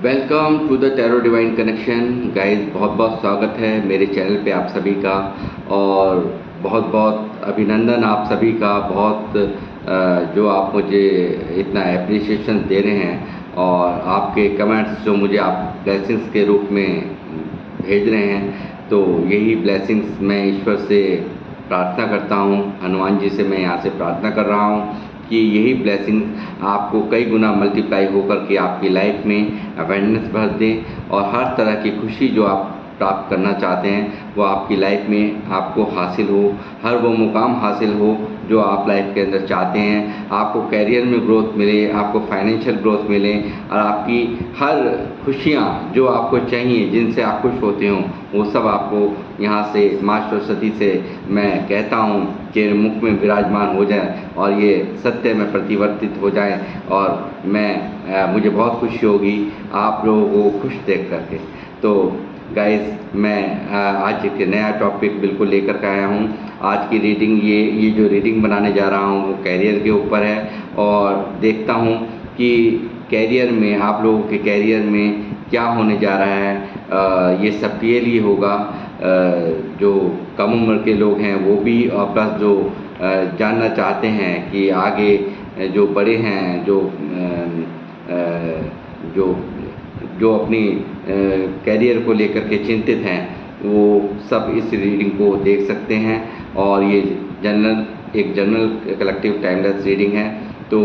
Welcome to the tarot divine connection guys. बहुत बहुत स्वागत है मेरे चैनल पे आप सभी का, और बहुत बहुत अभिनंदन आप सभी का। जो आप मुझे इतना एप्रिसिएशन दे रहे हैं और आपके कमेंट्स जो मुझे आप ब्लेसिंग्स के रूप में भेज रहे हैं, तो यही ब्लेसिंग्स मैं ईश्वर से प्रार्थना करता हूँ। हनुमान जी से मैं यहाँ से प्रार्थना कर रहा हूँ कि यही ब्लेसिंग आपको कई गुना मल्टीप्लाई होकर के आपकी लाइफ में अवेयरनेस भर दें, और हर तरह की खुशी जो आप प्राप्त करना चाहते हैं वो आपकी लाइफ में आपको हासिल हो। हर वो मुकाम हासिल हो जो आप लाइफ के अंदर चाहते हैं। आपको कैरियर में ग्रोथ मिले, आपको फाइनेंशियल ग्रोथ मिले, और आपकी हर खुशियाँ जो आपको चाहिए, जिनसे आप खुश होते हो, वो सब आपको यहाँ से माँ सरस्वती से मैं कहता हूँ कि मुख में विराजमान हो जाए और ये सत्य में परिवर्तित हो जाए। और मुझे बहुत खुशी होगी आप लोगों को खुश देख करके। तो गाइस, मैं आज एक नया टॉपिक बिल्कुल लेकर के आया हूँ। आज की रीडिंग ये जो रीडिंग बनाने जा रहा हूँ वो कैरियर के ऊपर है, और देखता हूँ कि कैरियर में, आप लोगों के कैरियर में क्या होने जा रहा है। ये सबके लिए होगा, जो कम उम्र के लोग हैं वो भी, और प्लस जो जानना चाहते हैं कि आगे जो बड़े हैं, जो जो अपनी कैरियर को लेकर के चिंतित हैं, वो सब इस रीडिंग को देख सकते हैं। और ये एक जनरल कलेक्टिव टाइमलेस रीडिंग है, तो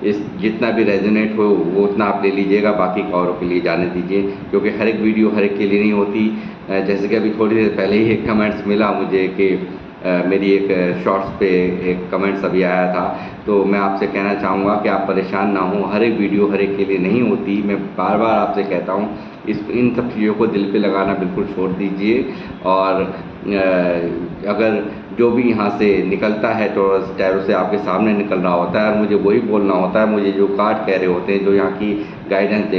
इस जितना भी रेजोनेट हो वो उतना आप ले लीजिएगा, बाकी औरों के लिए जाने दीजिए, क्योंकि हर एक वीडियो हर एक के लिए नहीं होती। जैसे कि अभी थोड़ी देर पहले ही एक कमेंट्स मिला मुझे कि मेरी एक शॉर्ट्स पे एक कमेंट्स अभी आया था, तो मैं आपसे कहना चाहूँगा कि आप परेशान ना हो। हर एक वीडियो हर एक के लिए नहीं होती। मैं बार बार आपसे कहता हूँ, इन सब चीज़ों को दिल पे लगाना बिल्कुल छोड़ दीजिए। और अगर जो भी यहाँ से निकलता है टैरो से आपके सामने निकल रहा होता है, और मुझे वही बोलना होता है, मुझे जो कार्ड कह रहे होते हैं, जो यहाँ की गाइडेंस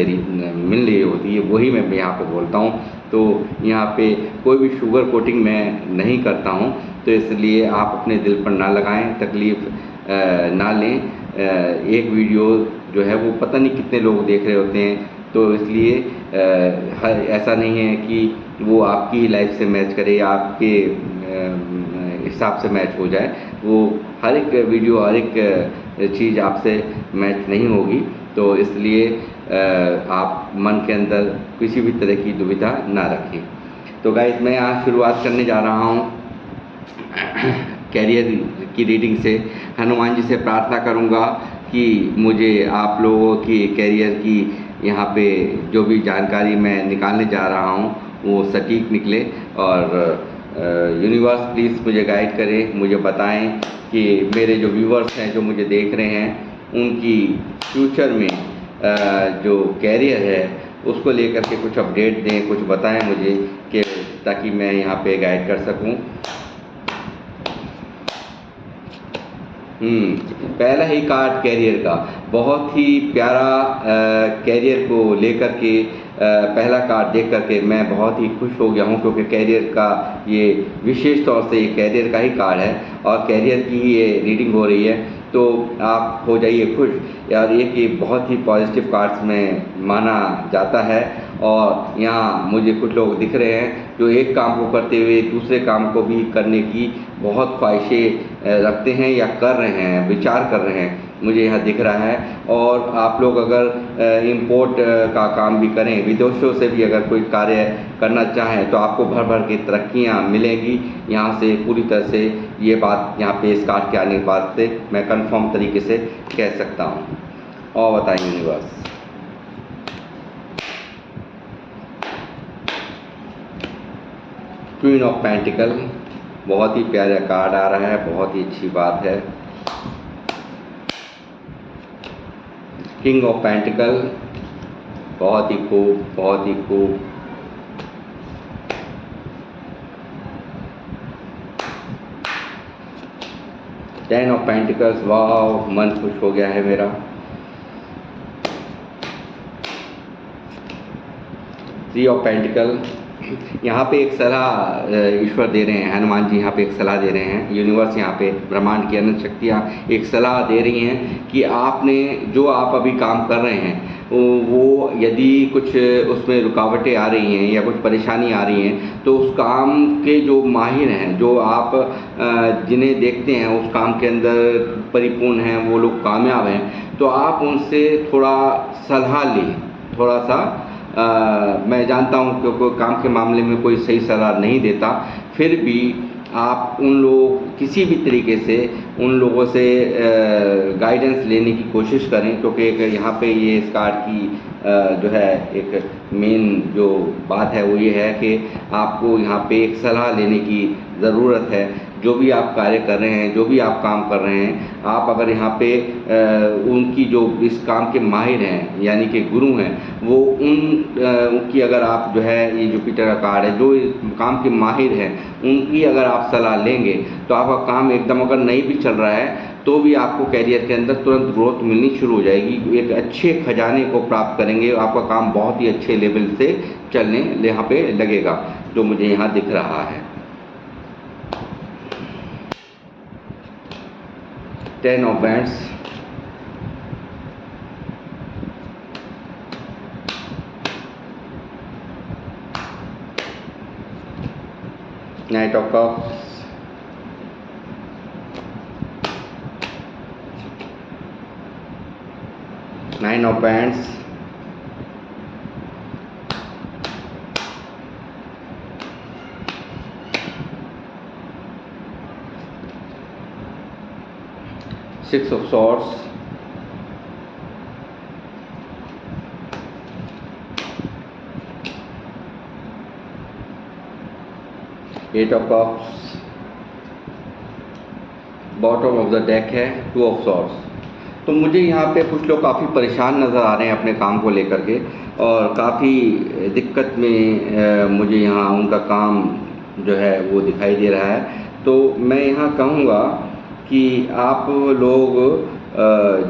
मिल रही होती है, वही मैं यहाँ पे बोलता हूँ। तो यहाँ पे कोई भी शुगर कोटिंग मैं नहीं करता हूँ, तो इसलिए आप अपने दिल पर ना लगाएं, तकलीफ़ ना लें। एक वीडियो जो है वो पता नहीं कितने लोग देख रहे होते हैं, तो इसलिए ऐसा नहीं है कि वो आपकी लाइफ से मैच करे या आपके हिसाब से मैच हो जाए। वो हर एक वीडियो, हर एक चीज़ आपसे मैच नहीं होगी, तो इसलिए आप मन के अंदर किसी भी तरह की दुविधा ना रखें। तो गाइस, मैं आज शुरुआत करने जा रहा हूँ कैरियर की रीडिंग से। हनुमान जी से प्रार्थना करूँगा कि मुझे आप लोगों की कैरियर की यहाँ पे जो भी जानकारी मैं निकालने जा रहा हूँ वो सटीक निकले, और यूनिवर्स प्लीज़ मुझे गाइड करे, मुझे बताएं कि मेरे जो व्यूवर्स हैं, जो मुझे देख रहे हैं, उनकी फ्यूचर में जो कैरियर है उसको लेकर के कुछ अपडेट दें, कुछ बताएं मुझे, कि ताकि मैं यहाँ पे गाइड कर सकूँ। पहला ही कार्ड कैरियर का, बहुत ही प्यारा कैरियर को लेकर के पहला कार्ड देख करके मैं बहुत ही खुश हो गया हूँ, क्योंकि कैरियर का ये विशेष तौर से ये कैरियर का ही कार्ड है और कैरियर की ही ये रीडिंग हो रही है, तो आप हो जाइए खुश। यार, ये बहुत ही पॉजिटिव कार्ड्स में माना जाता है, और यहाँ मुझे कुछ लोग दिख रहे हैं जो एक काम को करते हुए दूसरे काम को भी करने की बहुत ख्वाहिशें रखते हैं या कर रहे हैं, विचार कर रहे हैं, मुझे यहाँ दिख रहा है। और आप लोग अगर इंपोर्ट का काम भी करें, विदेशों से भी अगर कोई कार्य करना चाहें, तो आपको भर भर की तरक्कियाँ मिलेंगी यहाँ से। पूरी तरह से ये बात यहाँ पे इस कार्ड के आने के बाद से मैं कंफर्म तरीके से कह सकता हूँ। और बताइए यूनिवर्स। क्वीन ऑफ पेंटिकल, बहुत ही प्यारा कार्ड आ रहा है, बहुत ही अच्छी बात है। किंग ऑफ पेंटिकल, बहुत ही खूब, बहुत ही खूब। टेन ऑफ पेंटिकल्स, वाह, मन खुश हो गया है मेरा। थ्री ऑफ पेंटिकल, यहाँ पे एक सलाह ईश्वर दे रहे हैं, हनुमान जी यहाँ पे एक सलाह दे रहे हैं, यूनिवर्स यहाँ पे, ब्रह्मांड की अनंत शक्तियाँ एक सलाह दे रही हैं कि आपने जो आप अभी काम कर रहे हैं, वो यदि कुछ उसमें रुकावटें आ रही हैं या कुछ परेशानी आ रही हैं, तो उस काम के जो माहिर हैं, जो आप जिन्हें देखते हैं उस काम के अंदर परिपूर्ण हैं, वो लोग कामयाब हैं, तो आप उनसे थोड़ा सलाह लें, थोड़ा-सा मैं जानता हूँ कि कोई काम के मामले में कोई सही सलाह नहीं देता, फिर भी आप उन लोग किसी भी तरीके से उन लोगों से गाइडेंस लेने की कोशिश करें, क्योंकि एक यहाँ पे ये इस कार्ड की जो है एक मेन जो बात है वो ये है कि आपको यहाँ पे एक सलाह लेने की ज़रूरत है। जो भी आप कार्य कर रहे हैं, जो भी आप काम कर रहे हैं, आप अगर यहाँ पे उनकी जो इस काम के माहिर हैं यानी कि गुरु हैं, वो उनकी अगर आप जो है ये जुपिटर का कार्ड है, जो इस काम के माहिर हैं, उनकी अगर आप सलाह लेंगे तो आपका काम एकदम अगर नहीं भी चल रहा है तो भी आपको कैरियर के अंदर तुरंत ग्रोथ मिलनी शुरू हो जाएगी। एक अच्छे खजाने को प्राप्त करेंगे, आपका काम बहुत ही अच्छे लेवल से चलने यहाँ पे लगेगा, जो मुझे यहाँ दिख रहा है। 10 of Wands, Knight of Cups, Nine of Wands, Six of Swords, Eight of Cups, bottom of the deck है Two of Swords। तो मुझे यहाँ पे कुछ लोग काफ़ी परेशान नज़र आ रहे हैं अपने काम को लेकर के, और काफ़ी दिक्कत में मुझे यहाँ उनका काम जो है वो दिखाई दे रहा है। तो मैं यहाँ कहूँगा कि आप लोग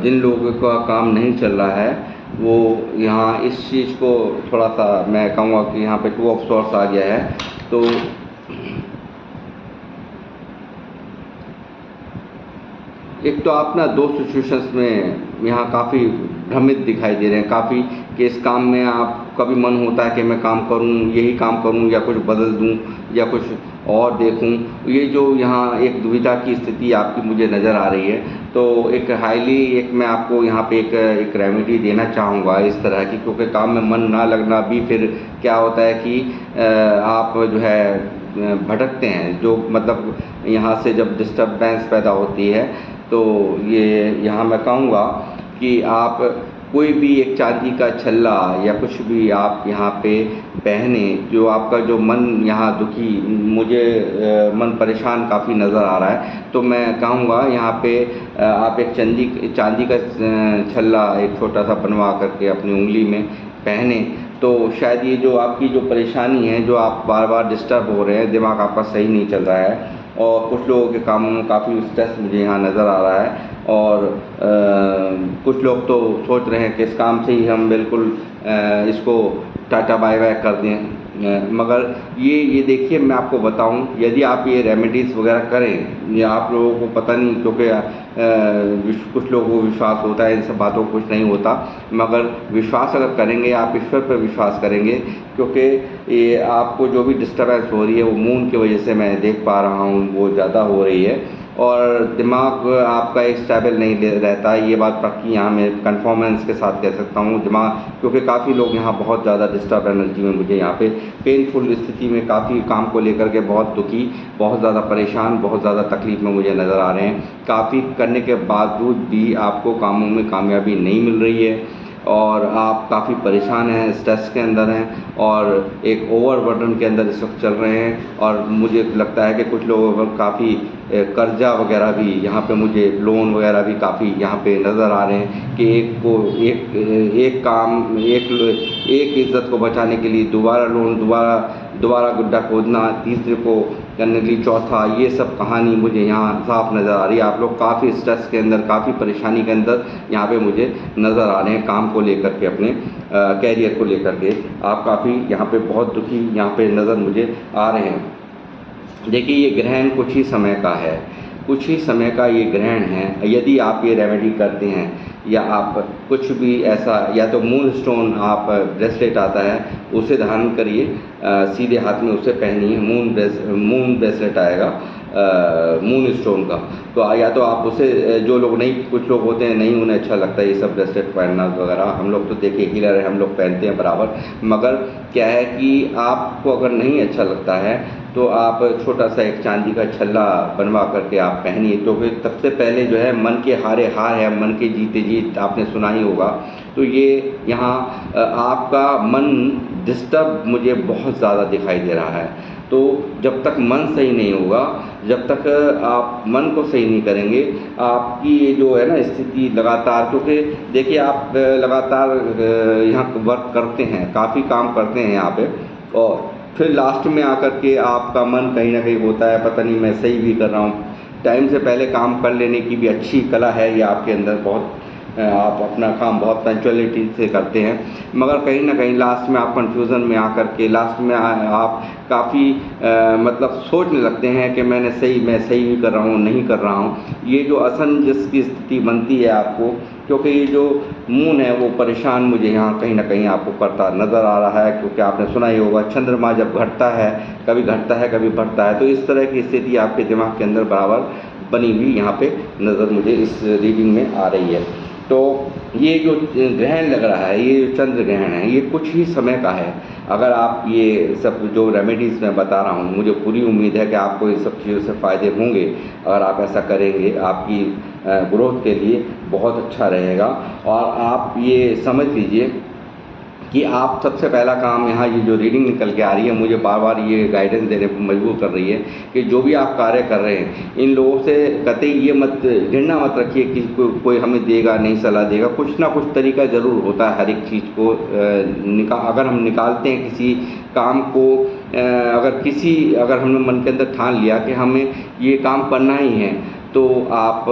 जिन लोगों का काम नहीं चल रहा है, वो यहाँ इस चीज़ को थोड़ा सा मैं कहूँगा कि यहाँ पे Two of Swords आ गया है, तो एक तो आप ना दो सिचुएशंस में यहाँ काफ़ी भ्रमित दिखाई दे रहे हैं, काफ़ी कि इस काम में आप कभी मन होता है कि मैं काम करूँ, यही काम करूँ, या कुछ बदल दूँ या कुछ और देखूँ। ये जो यहाँ एक दुविधा की स्थिति आपकी मुझे नज़र आ रही है, तो एक मैं आपको यहाँ पे एक रेमेडी देना चाहूँगा इस तरह की, क्योंकि काम में मन ना लगना भी फिर क्या होता है कि आप जो है भटकते हैं, जो मतलब यहाँ से जब डिस्टर्बेंस पैदा होती है, तो ये यहाँ मैं कहूँगा कि आप कोई भी एक चांदी का छल्ला या कुछ भी आप यहाँ पे पहने, जो आपका जो मन यहाँ दुखी, मुझे मन परेशान काफ़ी नज़र आ रहा है, तो मैं कहूँगा यहाँ पे आप एक चांदी का छल्ला एक छोटा सा बनवा करके अपनी उंगली में पहने, तो शायद ये जो आपकी जो परेशानी है, जो आप बार बार डिस्टर्ब हो रहे हैं, दिमाग आपका सही नहीं चल रहा है, और कुछ लोगों के कामों में काफ़ी स्ट्रेस मुझे यहाँ नज़र आ रहा है, और कुछ लोग तो सोच रहे हैं कि इस काम से ही हम बिल्कुल इसको टाटा बाय बाय कर दें। मगर ये देखिए, मैं आपको बताऊं, यदि आप ये रेमेडीज़ वगैरह करें, या आप लोगों को पता नहीं, क्योंकि कुछ लोगों को विश्वास होता है, इन सब बातों को कुछ नहीं होता, मगर विश्वास अगर करेंगे, आप ईश्वर पर विश्वास करेंगे, क्योंकि ये आपको जो भी डिस्टर्बेंस हो रही है वो मून की वजह से मैं देख पा रहा हूँ वो ज़्यादा हो रही है, और दिमाग आपका एक स्टेबल नहीं रहता है। ये बात पक्की यहाँ मैं कन्फर्मेंस के साथ कह सकता हूँ। दिमाग, क्योंकि काफ़ी लोग यहाँ बहुत ज़्यादा डिस्टर्ब एनर्जी में मुझे यहाँ पे पेनफुल स्थिति में, काफ़ी काम को लेकर के बहुत दुखी, बहुत ज़्यादा परेशान, बहुत ज़्यादा तकलीफ में मुझे नज़र आ रहे हैं। काफ़ी करने के बावजूद भी आपको कामों में कामयाबी नहीं मिल रही है, और आप काफ़ी परेशान हैं, स्ट्रेस के अंदर हैं, और एक ओवरबर्डन के अंदर इस वक्त चल रहे हैं। और मुझे लगता है कि कुछ लोगों पर काफ़ी कर्जा वगैरह भी यहाँ पे, मुझे लोन वगैरह भी काफ़ी यहाँ पे नज़र आ रहे हैं कि एक काम, एक इज़्ज़त को बचाने के लिए दोबारा लोन, दोबारा गड्ढा खोदना, तीसरे को करने के लिए चौथा, ये सब कहानी मुझे यहाँ साफ नज़र आ रही है। आप लोग काफ़ी स्ट्रेस के अंदर, काफ़ी परेशानी के अंदर यहाँ पे मुझे नज़र आ रहे हैं, काम को लेकर के, अपने कैरियर को लेकर के आप काफ़ी यहाँ पे बहुत दुखी यहाँ पे नज़र मुझे आ रहे हैं। देखिए, ये ग्रहण कुछ ही समय का है, कुछ ही समय का ये ग्रहण है। यदि आप ये रेमेडी करते हैं या आप कुछ भी ऐसा, या तो मून स्टोन आप ब्रेसलेट आता है उसे धारण करिए, सीधे हाथ में उसे पहनिए। मून ब्रेसलेट आएगा मून स्टोन का, तो या तो आप उसे, जो लोग नहीं, कुछ लोग होते हैं नहीं उन्हें अच्छा लगता है ये सब ब्रेसलेट पहनना वगैरह, हम लोग तो देखिए हीलर है, हम लोग पहनते हैं बराबर। मगर क्या है कि आपको अगर नहीं अच्छा लगता है तो आप छोटा सा एक चांदी का छल्ला बनवा करके आप पहनिए। तो फिर सबसे पहले जो है मन के हारे हार है, मन के जीते जीत आपने सुना ही होगा। तो ये यहाँ आपका मन डिस्टर्ब मुझे बहुत ज़्यादा दिखाई दे रहा है। तो जब तक मन सही नहीं होगा, जब तक आप मन को सही नहीं करेंगे, आपकी ये जो है ना स्थिति लगातार, क्योंकि देखिए आप लगातार यहाँ वर्क करते हैं, काफ़ी काम करते हैं यहाँ पे, और फिर लास्ट में आकर के आपका मन कहीं ना कहीं होता है पता नहीं मैं सही भी कर रहा हूँ। टाइम से पहले काम कर लेने की भी अच्छी कला है ये आपके अंदर, बहुत आप अपना काम बहुत पंचुअलिटी से करते हैं, मगर कहीं ना कहीं लास्ट में आप कंफ्यूजन में आकर के लास्ट में आप काफ़ी मतलब सोचने लगते हैं कि मैं सही भी कर रहा हूँ नहीं कर रहा हूँ। ये जो असमंजस की स्थिति बनती है आपको, क्योंकि ये जो मून है वो परेशान मुझे यहाँ कहीं ना कहीं आपको करता नज़र आ रहा है। क्योंकि आपने सुना ही होगा चंद्रमा जब घटता है, कभी घटता है कभी बढ़ता है, तो इस तरह की स्थिति आपके दिमाग के अंदर बराबर बनी हुई यहाँ पे नज़र मुझे इस रीडिंग में आ रही है। तो ये जो ग्रहण लग रहा है, ये जो चंद्र ग्रहण है, ये कुछ ही समय का है। अगर आप ये सब जो रेमेडीज़ मैं बता रहा हूँ, मुझे पूरी उम्मीद है कि आपको इन सब चीज़ों से फ़ायदे होंगे। अगर आप ऐसा करेंगे आपकी ग्रोथ के लिए बहुत अच्छा रहेगा। और आप ये समझ लीजिए कि आप सबसे पहला काम, यहाँ ये जो रीडिंग निकल के आ रही है मुझे बार बार ये गाइडेंस देने पर मजबूर कर रही है कि जो भी आप कार्य कर रहे हैं, इन लोगों से कतई ये मत घृणा मत रखिए कि कोई हमें देगा नहीं सलाह देगा। कुछ ना कुछ तरीका ज़रूर होता है हर एक चीज़ को अगर हम निकालते हैं किसी काम को, अगर हमने मन के अंदर ठान लिया कि हमें ये काम करना ही है, तो आप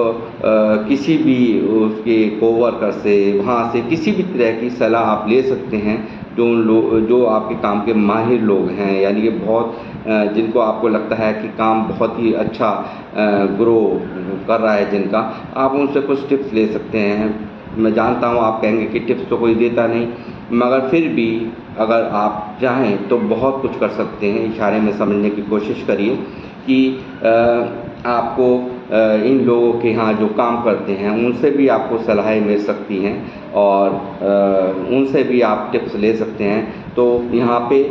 किसी भी उसके कोवर्कर से, वहाँ से किसी भी तरह की सलाह आप ले सकते हैं। जो आपके काम के माहिर लोग हैं, यानी कि बहुत जिनको आपको लगता है कि काम बहुत ही अच्छा ग्रो कर रहा है जिनका, आप उनसे कुछ टिप्स ले सकते हैं। मैं जानता हूँ आप कहेंगे कि टिप्स तो कोई देता नहीं, मगर फिर भी अगर आप चाहें तो बहुत कुछ कर सकते हैं। इशारे में समझने की कोशिश करिए कि आपको इन लोगों के यहाँ जो काम करते हैं उनसे भी आपको सलाहें मिल सकती हैं, और उनसे भी आप टिप्स ले सकते हैं। तो यहाँ पे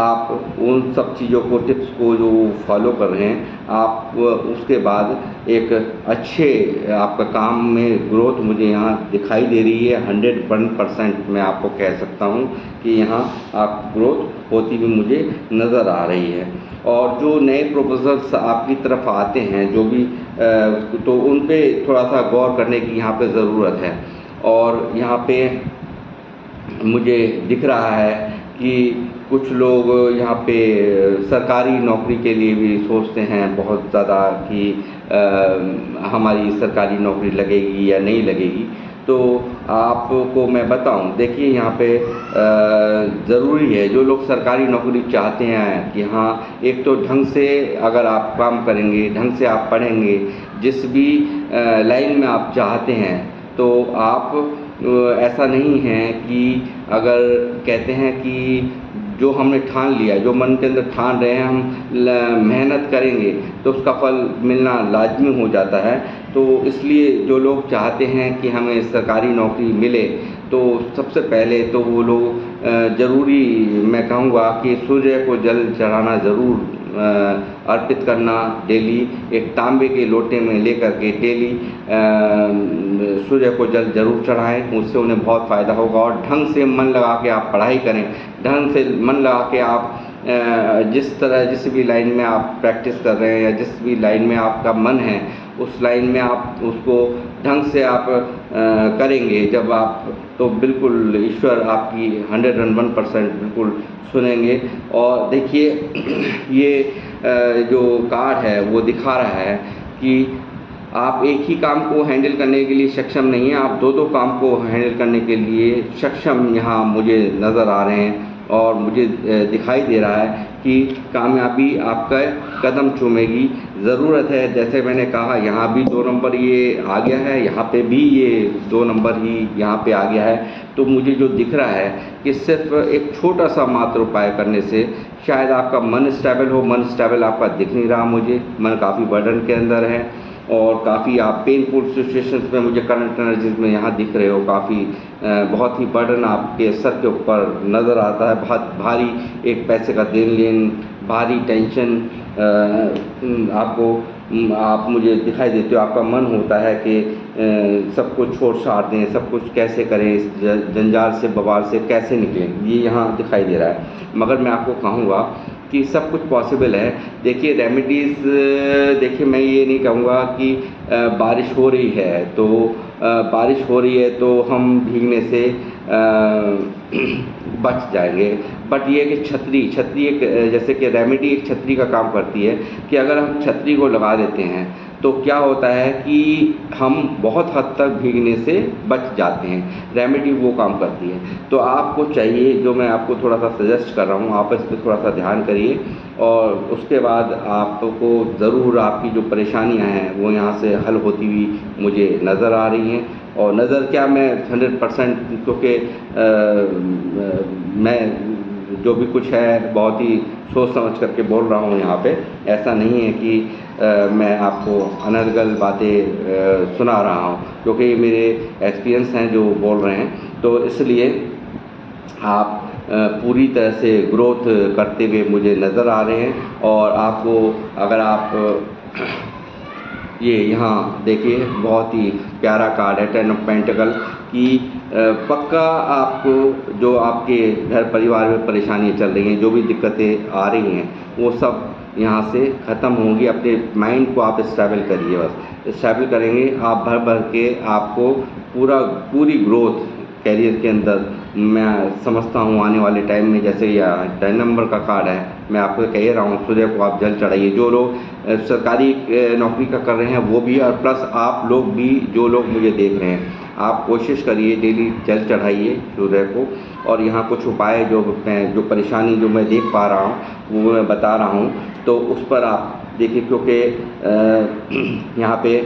आप उन सब चीज़ों को, टिप्स को जो फॉलो कर रहे हैं, आप उसके बाद एक अच्छे आपका काम में ग्रोथ मुझे यहाँ दिखाई दे रही है। 101% मैं आपको कह सकता हूँ कि यहाँ आप ग्रोथ होती भी मुझे नज़र आ रही है। और जो नए प्रपोजल्स आपकी तरफ आते हैं, जो भी तो उन पे थोड़ा सा गौर करने की यहाँ पे ज़रूरत है। और यहाँ पे मुझे दिख रहा है कि कुछ लोग यहाँ पे सरकारी नौकरी के लिए भी सोचते हैं बहुत ज़्यादा कि हमारी सरकारी नौकरी लगेगी या नहीं लगेगी। तो आपको मैं बताऊं, देखिए यहाँ पे ज़रूरी है, जो लोग सरकारी नौकरी चाहते हैं कि हाँ, एक तो ढंग से अगर आप काम करेंगे, ढंग से आप पढ़ेंगे, जिस भी लाइन में आप चाहते हैं, तो आप ऐसा नहीं है कि अगर कहते हैं कि जो हमने ठान लिया, जो मन के अंदर ठान रहे हैं, हम मेहनत करेंगे तो उसका फल मिलना लाजमी हो जाता है। तो इसलिए जो लोग चाहते हैं कि हमें सरकारी नौकरी मिले, तो सबसे पहले तो वो लोग ज़रूरी, मैं कहूँगा कि सूर्य को जल चढ़ाना ज़रूर अर्पित करना। डेली एक तांबे के लोटे में लेकर के डेली सूर्य को जल जरूर चढ़ाएं, उससे उन्हें बहुत फ़ायदा होगा। और ढंग से मन लगा के आप पढ़ाई करें, ढंग से मन लगा के आप जिस भी लाइन में आप प्रैक्टिस कर रहे हैं या जिस भी लाइन में आपका मन है, उस लाइन में आप उसको ढंग से आप करेंगे जब आप, तो बिल्कुल ईश्वर आपकी 101% बिल्कुल सुनेंगे। और देखिए ये जो कार्ड है वो दिखा रहा है कि आप एक ही काम को हैंडल करने के लिए सक्षम नहीं हैं, आप दो काम को हैंडल करने के लिए सक्षम यहाँ मुझे नज़र आ रहे हैं। और मुझे दिखाई दे रहा है कि कामयाबी आपका कदम चूमेगी। ज़रूरत है, जैसे मैंने कहा, यहाँ भी 2 नंबर ये आ गया है, यहाँ पे भी ये 2 नंबर ही यहाँ पे आ गया है। तो मुझे जो दिख रहा है कि सिर्फ़ एक छोटा-सा मात्र उपाय करने से शायद आपका मन स्टेबल हो। मन स्टेबल आपका दिख नहीं रहा मुझे, मन काफ़ी बर्डन के अंदर है और काफ़ी आप पेनफुल सिचुएशंस में मुझे करंट एनर्जीज़ में यहाँ दिख रहे हो। काफ़ी बहुत ही बर्डन आपके सर के ऊपर नज़र आता है, बहुत भारी एक पैसे का देन-लेन, भारी टेंशन आपको आप मुझे दिखाई देते हो। आपका मन होता है कि सब कुछ छोड़-छाड़ दें, सब कुछ कैसे करें, इस जंजाल से, बवाल से कैसे निकलें, ये यहाँ दिखाई दे रहा है। मगर मैं आपको कहूँगा कि सब कुछ पॉसिबल है। देखिए रेमेडीज़, देखिए मैं ये नहीं कहूँगा कि बारिश हो रही है तो बारिश हो रही है तो हम भीगने से बच जाएँगे। बट ये है कि छतरी एक जैसे कि रेमेडी एक छतरी का काम करती है कि अगर हम छतरी को लगा देते हैं तो क्या होता है कि हम बहुत हद तक भीगने से बच जाते हैं। रेमेडी वो काम करती है। तो आपको चाहिए, जो मैं आपको थोड़ा-सा सजेस्ट कर रहा हूँ, आप इस पे थोड़ा-सा ध्यान करिए और उसके बाद आपको ज़रूर आपकी जो परेशानियाँ हैं वो यहाँ से हल होती हुई मुझे नज़र आ रही हैं। और नज़र क्या, मैं 100% क्योंकि मैं जो भी कुछ है बहुत ही सोच समझ करके बोल रहा हूँ यहाँ पे। ऐसा नहीं है कि मैं आपको अनर्गल बातें सुना रहा हूँ, क्योंकि ये मेरे एक्सपीरियंस हैं जो बोल रहे हैं। तो इसलिए आप पूरी तरह से ग्रोथ करते हुए मुझे नज़र आ रहे हैं। और आपको अगर आप ये यहाँ देखिए बहुत ही प्यारा कार्ड है, 10 ऑफ पेंटिकल कि पक्का आपको जो आपके घर परिवार में परेशानियाँ चल रही हैं, जो भी दिक्कतें आ रही हैं, वो सब यहाँ से ख़त्म होंगी। अपने माइंड को आप स्टेबल करिए, बस स्टेबल करेंगे आप, भर भर के आपको पूरी ग्रोथ कैरियर के अंदर मैं समझता हूँ आने वाले टाइम में। जैसे यह 10 नंबर का कार्ड है, मैं आपको कह रहा हूँ, सूर्य को आप जल चढ़ाइए। जो लोग सरकारी नौकरी का कर रहे हैं वो भी, और प्लस आप लोग भी, जो लोग मुझे देख रहे हैं, आप कोशिश करिए डेली जल चढ़ाइए सूर्य को। और यहाँ कुछ उपाय जो परेशानी जो मैं देख पा रहा हूँ वो मैं बता रहा हूँ, तो उस पर आप देखिए, क्योंकि यहाँ पे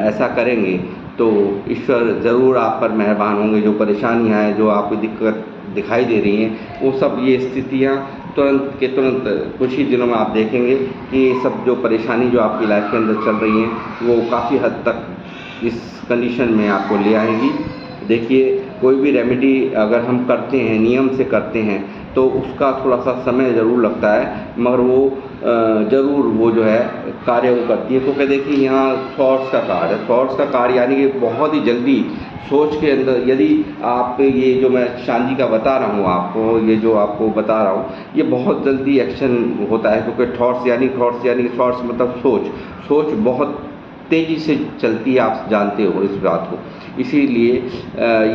ऐसा करेंगे तो ईश्वर ज़रूर आप पर मेहरबान होंगे। जो परेशानियाँ हैं, जो आपको दिक्कत दिखाई दे रही हैं, वो सब ये स्थितियाँ तुरंत के तुरंत कुछ ही दिनों में आप देखेंगे कि ये सब जो परेशानी जो आपकी लाइफ के अंदर चल रही हैं वो काफ़ी हद तक इस कंडीशन में आपको ले आएंगी। देखिए कोई भी रेमेडी अगर हम करते हैं, नियम से करते हैं, तो उसका थोड़ा-सा समय ज़रूर लगता है, मगर वो ज़रूर वो जो है कार्य वो करती है। क्योंकि देखिए यहाँ थॉट्स का कार्ड है, थॉट्स का कार्ड यानी कि बहुत ही जल्दी सोच के अंदर, यदि आप ये जो मैं शांति का बता रहा हूँ आपको, ये जो आपको बता रहा हूँ, ये बहुत जल्दी एक्शन होता है। क्योंकि थॉट्स मतलब सोच बहुत तेज़ी से चलती है, आप जानते हो इस बात को। इसीलिए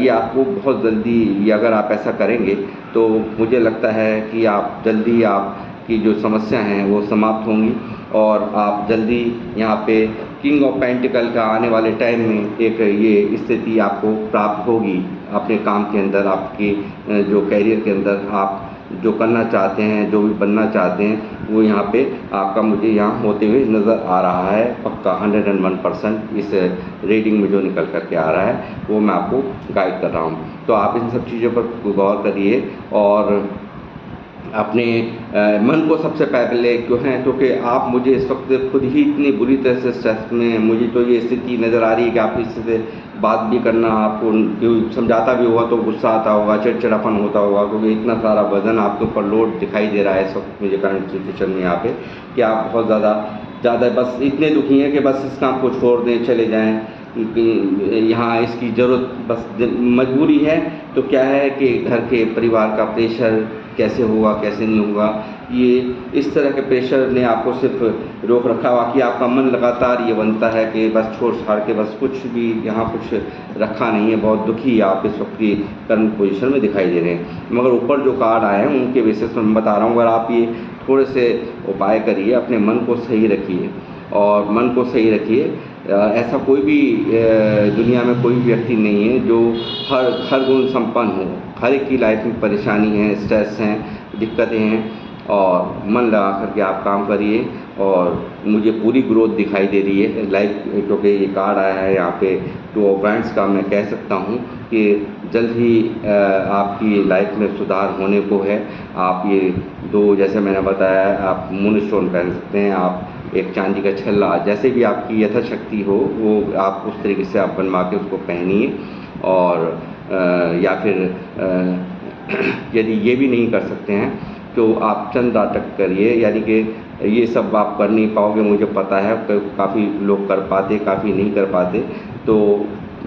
ये आपको बहुत जल्दी, ये अगर आप ऐसा करेंगे तो मुझे लगता है कि आप जल्दी आपकी जो समस्या हैं वो समाप्त होंगी और आप जल्दी यहाँ पे किंग ऑफ पेंटिकल का आने वाले टाइम में एक ये स्थिति आपको प्राप्त होगी अपने काम के अंदर, आपके जो कैरियर के अंदर आप जो करना चाहते हैं, जो भी बनना चाहते हैं, वो यहाँ पे आपका मुझे यहाँ होते हुए नज़र आ रहा है पक्का 101%। इस रीडिंग में जो निकल कर के आ रहा है वो मैं आपको गाइड कर रहा हूँ। तो आप इन सब चीज़ों पर गौर करिए और अपने मन को सबसे पहले क्योंकि आप मुझे इस वक्त खुद ही इतनी बुरी तरह से स्ट्रेस में, मुझे तो ये स्थिति नज़र आ रही है कि आप इससे बात भी करना, आपको कोई समझाता भी होगा तो गुस्सा आता होगा, चिड़चिड़ापन होता होगा, क्योंकि इतना सारा वज़न आपके ऊपर लोड दिखाई दे रहा है इस वक्त मुझे करंट सिचुएशन में यहाँ पे, कि आप बहुत ज़्यादा बस इतने दुखी हैं कि बस इस काम को छोड़ दें, चले जाएँ, यहाँ इसकी ज़रूरत बस मजबूरी है। तो क्या है कि घर के परिवार का प्रेशर कैसे होगा, कैसे नहीं होगा, ये इस तरह के प्रेशर ने आपको सिर्फ रोक रखा हुआ कि आपका मन लगातार ये बनता है कि बस छोड़ छाड़ के बस कुछ भी यहाँ कुछ रखा नहीं है। बहुत दुखी आप इस वक्त की करंट पोजीशन में दिखाई दे रहे हैं। मगर ऊपर जो कार्ड आए हैं उनके बेसिस पर मैं बता रहा हूँ, अगर आप ये थोड़े से उपाय करिए, अपने मन को सही रखिए और मन को सही रखिए। ऐसा कोई भी दुनिया में कोई भी व्यक्ति नहीं है जो हर गुण संपन्न हो। हर एक की लाइफ में परेशानी है, स्ट्रेस हैं, दिक्कतें हैं, और मन लगा कर के आप काम करिए और मुझे पूरी ग्रोथ दिखाई दे रही है लाइफ, क्योंकि ये कार्ड आया है यहाँ पे। तो ब्रांड्स का मैं कह सकता हूँ कि जल्द ही आपकी लाइफ में सुधार होने को है। आप ये दो, जैसे मैंने बताया, आप मून स्टोन पहन सकते हैं, आप एक चांदी का छल्ला, जैसे भी आपकी यथाशक्ति हो वो आप उस तरीके से आप बनवा के उसको पहनिए। और या फिर यदि ये भी नहीं कर सकते हैं तो आप चंद नाटक करिए, यानी कि ये सब आप कर नहीं पाओगे, मुझे पता है। काफ़ी लोग कर पाते, काफ़ी नहीं कर पाते। तो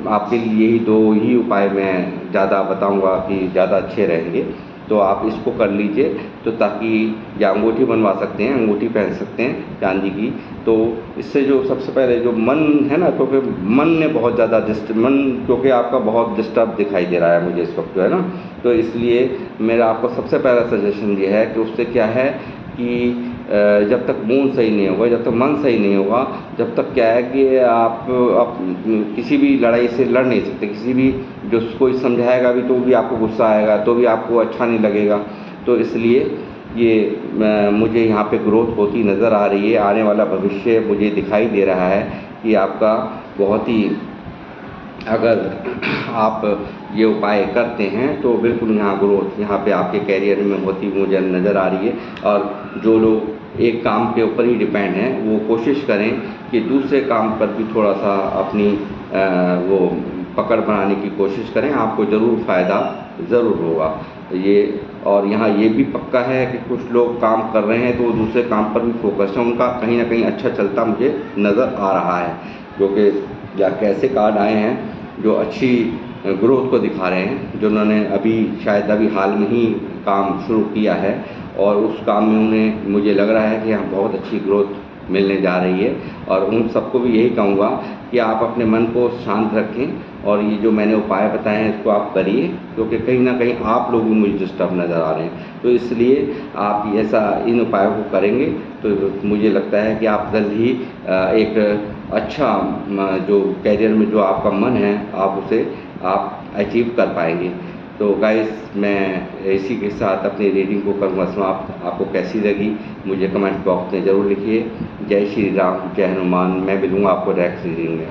आपके लिए यही दो ही उपाय मैं ज़्यादा बताऊंगा कि ज़्यादा अच्छे रहेंगे। तो आप इसको कर लीजिए, तो ताकि या अंगूठी बनवा सकते हैं, अंगूठी पहन सकते हैं चांदी की। तो इससे जो सबसे पहले जो मन है ना, क्योंकि मन ने बहुत ज़्यादा मन, क्योंकि आपका बहुत डिस्टर्ब दिखाई दे रहा है मुझे इस वक्त, जो है ना। तो इसलिए मेरा आपको सबसे पहला सजेशन ये है कि उससे क्या है कि जब तक मूड सही नहीं होगा, जब तक मन सही नहीं होगा, जब तक क्या है कि आप किसी भी लड़ाई से लड़ नहीं सकते। किसी भी, जो कोई समझाएगा भी तो भी आपको गुस्सा आएगा, तो भी आपको अच्छा नहीं लगेगा। तो इसलिए ये मुझे यहाँ पे ग्रोथ होती नज़र आ रही है। आने वाला भविष्य मुझे दिखाई दे रहा है कि आपका बहुत ही, अगर आप ये उपाय करते हैं तो बिल्कुल यहाँ ग्रोथ यहाँ पे आपके कैरियर में होती मुझे नज़र आ रही है। और जो लोग एक काम के ऊपर ही डिपेंड हैं वो कोशिश करें कि दूसरे काम पर भी थोड़ा सा अपनी वो पकड़ बनाने की कोशिश करें, आपको ज़रूर फ़ायदा ज़रूर होगा ये। और यहाँ ये भी पक्का है कि कुछ लोग काम कर रहे हैं तो वो दूसरे काम पर भी फोकस है, उनका कहीं ना कहीं अच्छा चलता मुझे नज़र आ रहा है। क्योंकि या कैसे कार्ड आए हैं जो अच्छी ग्रोथ को दिखा रहे हैं, जिन्होंने अभी शायद अभी हाल में ही काम शुरू किया है और उस काम में उन्हें, मुझे लग रहा है कि यहाँ बहुत अच्छी ग्रोथ मिलने जा रही है। और उन सबको भी यही कहूँगा कि आप अपने मन को शांत रखें और ये जो मैंने उपाय बताए हैं इसको आप करिए, क्योंकि कहीं ना कहीं आप लोग भी मुझे डिस्टर्ब नज़र आ रहे हैं। तो इसलिए आप ऐसा इन उपायों को करेंगे तो मुझे लगता है कि आप जल्द ही एक अच्छा जो कैरियर में जो आपका मन है आप उसे आप अचीव कर पाएंगे। तो गाइस, मैं इसी के साथ अपनी रीडिंग को करूँगा समाप्त। आपको कैसी लगी मुझे कमेंट बॉक्स में ज़रूर लिखिए। जय श्री राम, जय हनुमान। मैं मिलूँगा आपको नेक्स्ट रीडिंग में।